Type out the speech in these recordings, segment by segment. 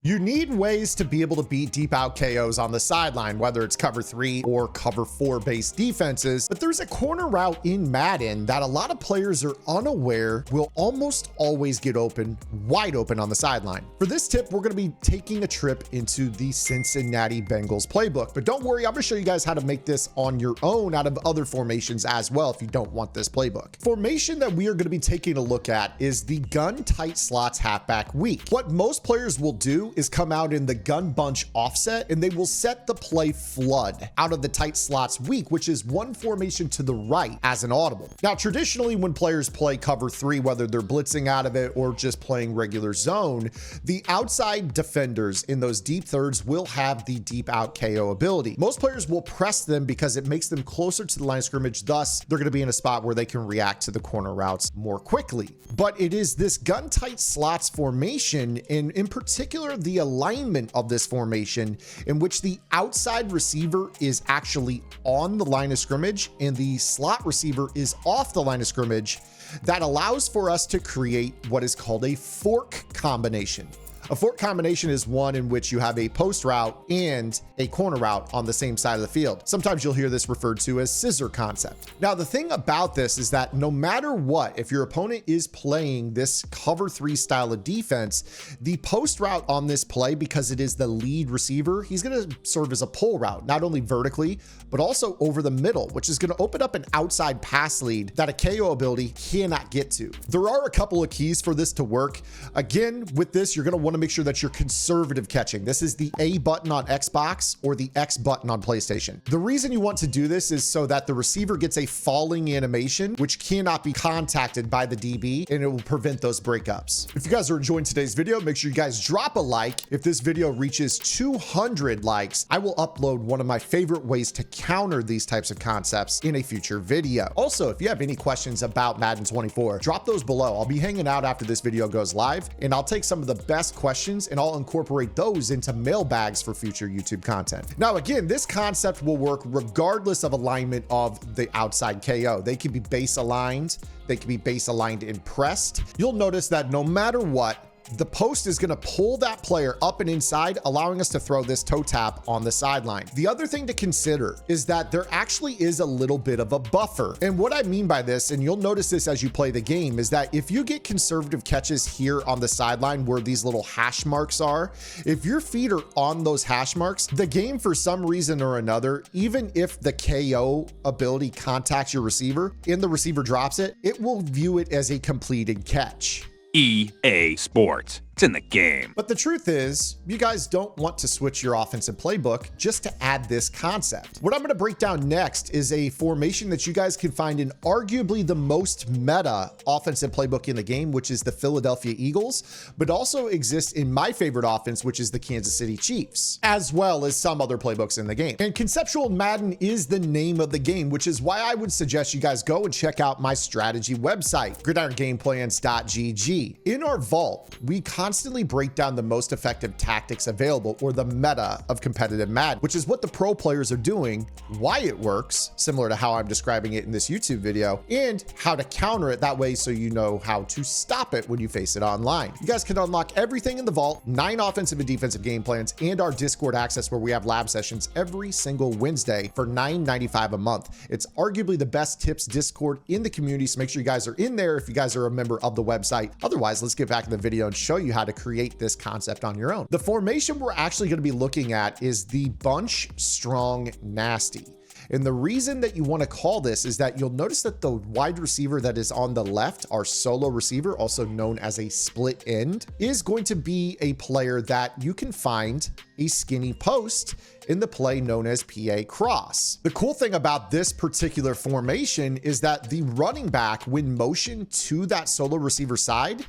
You need ways to be able to beat deep out KOs on the sideline, whether it's cover 3 or cover 4 based defenses. But there's a corner route in Madden that a lot of players are unaware will almost always get open, wide open on the sideline. For this tip, we're going to be taking a trip into the Cincinnati Bengals playbook. But don't worry, I'm going to show you guys how to make this on your own out of other formations as well if you don't want this playbook. Formation that we are going to be taking a look at is the gun tight slots halfback weak. What most players will do is come out in the gun bunch offset, and they will set the play flood out of the tight slots weak, which is one formation to the right as an audible. Now, traditionally, when players play cover 3, whether they're blitzing out of it or just playing regular zone, the outside defenders in those deep thirds will have the deep out KO ability. Most players will press them because it makes them closer to the line of scrimmage. Thus, they're going to be in a spot where they can react to the corner routes more quickly. But it is this gun tight slots formation, and in particular, the alignment of this formation in which the outside receiver is actually on the line of scrimmage and the slot receiver is off the line of scrimmage, that allows for us to create what is called a fork combination. A fork combination is one in which you have a post route and a corner route on the same side of the field. Sometimes you'll hear this referred to as scissor concept. Now, the thing about this is that no matter what, if your opponent is playing this cover 3 style of defense, the post route on this play, because it is the lead receiver, he's going to serve as a pull route, not only vertically, but also over the middle, which is going to open up an outside pass lead that a KO ability cannot get to. There are a couple of keys for this to work. Again, with this, you're going to want to make sure that you're conservative catching. This is the A button on Xbox or the X button on PlayStation. The reason you want to do this is so that the receiver gets a falling animation, which cannot be contacted by the DB, and it will prevent those breakups. If you guys are enjoying today's video, make sure you guys drop a like. If this video reaches 200 likes, I will upload one of my favorite ways to counter these types of concepts in a future video. Also, if you have any questions about Madden 24, drop those below. I'll be hanging out after this video goes live, and I'll take some of the best questions and I'll incorporate those into mailbags for future YouTube content. Now, again, this concept will work regardless of alignment of the outside KO. They can be base aligned. They can be base aligned and pressed. You'll notice that no matter what, the post is going to pull that player up and inside, allowing us to throw this toe tap on the sideline. The other thing to consider is that there actually is a little bit of a buffer. And what I mean by this, and you'll notice this as you play the game, is that if you get conservative catches here on the sideline where these little hash marks are, if your feet are on those hash marks, the game for some reason or another, even if the KO ability contacts your receiver and the receiver drops it, it will view it as a completed catch. EA Sports. It's in the game. But the truth is, you guys don't want to switch your offensive playbook just to add this concept. What I'm going to break down next is a formation that you guys can find in arguably the most meta offensive playbook in the game, which is the Philadelphia Eagles, but also exists in my favorite offense, which is the Kansas City Chiefs, as well as some other playbooks in the game. And Conceptual Madden is the name of the game, which is why I would suggest you guys go and check out my strategy website, gridirongameplans.gg. In our vault, we constantly break down the most effective tactics available, or the meta of competitive Madden, which is what the pro players are doing, why it works, similar to how I'm describing it in this YouTube video, and how to counter it that way so you know how to stop it when you face it online. You guys can unlock everything in the vault, 9 offensive and defensive game plans, and our Discord access where we have lab sessions every single Wednesday for $9.95 a month. It's arguably the best tips Discord in the community, so make sure you guys are in there if you guys are a member of the website. Otherwise, let's get back in the video and show you how to create this concept on your own. The formation we're actually going to be looking at is the bunch strong nasty. And the reason that you want to call this is that you'll notice that the wide receiver that is on the left, our solo receiver, also known as a split end, is going to be a player that you can find a skinny post in the play known as PA cross. The cool thing about this particular formation is that the running back, when motioned to that solo receiver side,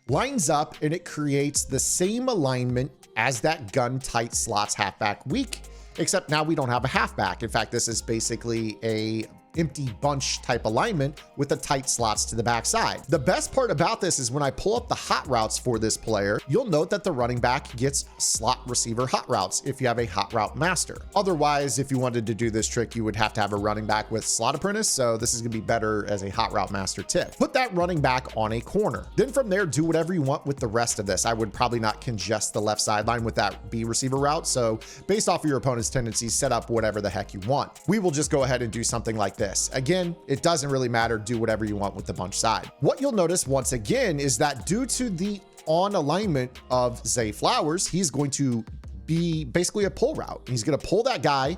lines up and it creates the same alignment as that gun tight slots halfback weak, except now we don't have a halfback. In fact, this is basically a empty bunch type alignment with the tight slots to the backside. The best part about this is when I pull up the hot routes for this player, you'll note that the running back gets slot receiver hot routes if you have a hot route master. Otherwise, if you wanted to do this trick, you would have to have a running back with slot apprentice. So this is gonna be better as a hot route master tip. Put that running back on a corner. Then from there, do whatever you want with the rest of this. I would probably not congest the left sideline with that B receiver route. So based off of your opponent's tendencies, set up whatever the heck you want. We will just go ahead and do something like this. Again, it doesn't really matter. Do whatever you want with the bunch side. What you'll notice once again is that due to the on alignment of Zay Flowers, he's going to be basically a pull route. He's going to pull that guy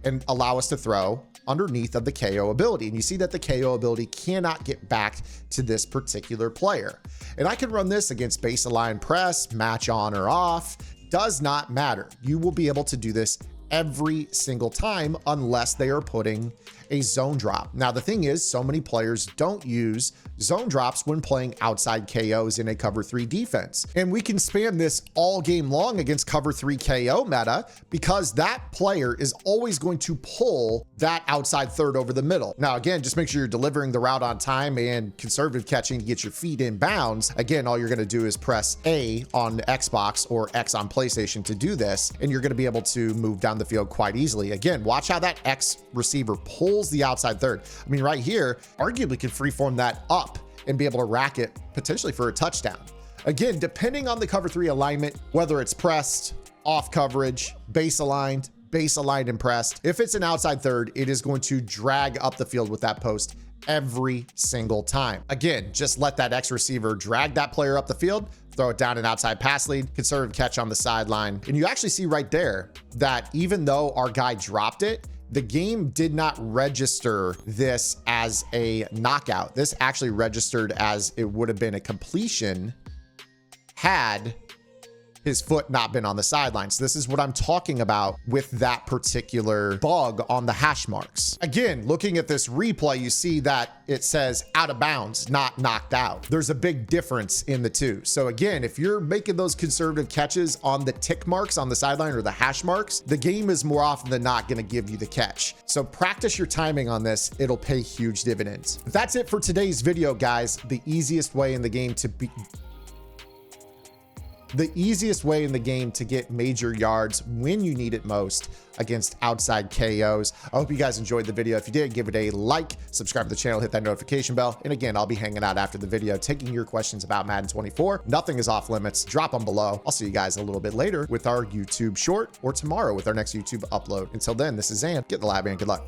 and allow us to throw underneath of the KO ability. And you see that the KO ability cannot get back to this particular player. And I can run this against base align press, match on or off, does not matter. You will be able to do this every single time unless they are putting a zone drop. Now, the thing is, so many players don't use zone drops when playing outside KOs in a cover 3 defense. And we can spam this all game long against cover 3 KO meta because that player is always going to pull that outside third over the middle. Now, again, just make sure you're delivering the route on time and conservative catching to get your feet in bounds. Again, all you're going to do is press A on Xbox or X on PlayStation to do this, and you're going to be able to move down the field quite easily. Again, watch how that X receiver pulls the outside third. I mean, right here, arguably could freeform that up and be able to rack it potentially for a touchdown. Again, depending on the cover 3 alignment, whether it's pressed, off coverage, base aligned and pressed, if it's an outside third, it is going to drag up the field with that post every single time. Again, just let that X receiver drag that player up the field, throw it down an outside pass lead, conservative catch on the sideline. And you actually see right there that even though our guy dropped it, the game did not register this as a knockout. This actually registered as it would have been a completion had his foot not been on the sideline. So this is what I'm talking about with that particular bug on the hash marks. Again, looking at this replay, you see that it says out of bounds, not knocked out. There's a big difference in the two. So again, if you're making those conservative catches on the tick marks on the sideline or the hash marks, the game is more often than not going to give you the catch. So practice your timing on this. It'll pay huge dividends. That's it for today's video, guys. The easiest way in the game to get major yards when you need it most against outside KOs. I hope you guys enjoyed the video. If you did, give it a like, subscribe to the channel, hit that notification bell. And again, I'll be hanging out after the video, taking your questions about Madden 24. Nothing is off limits. Drop them below. I'll see you guys a little bit later with our YouTube short or tomorrow with our next YouTube upload. Until then, this is Zan. Get in the lab and good luck.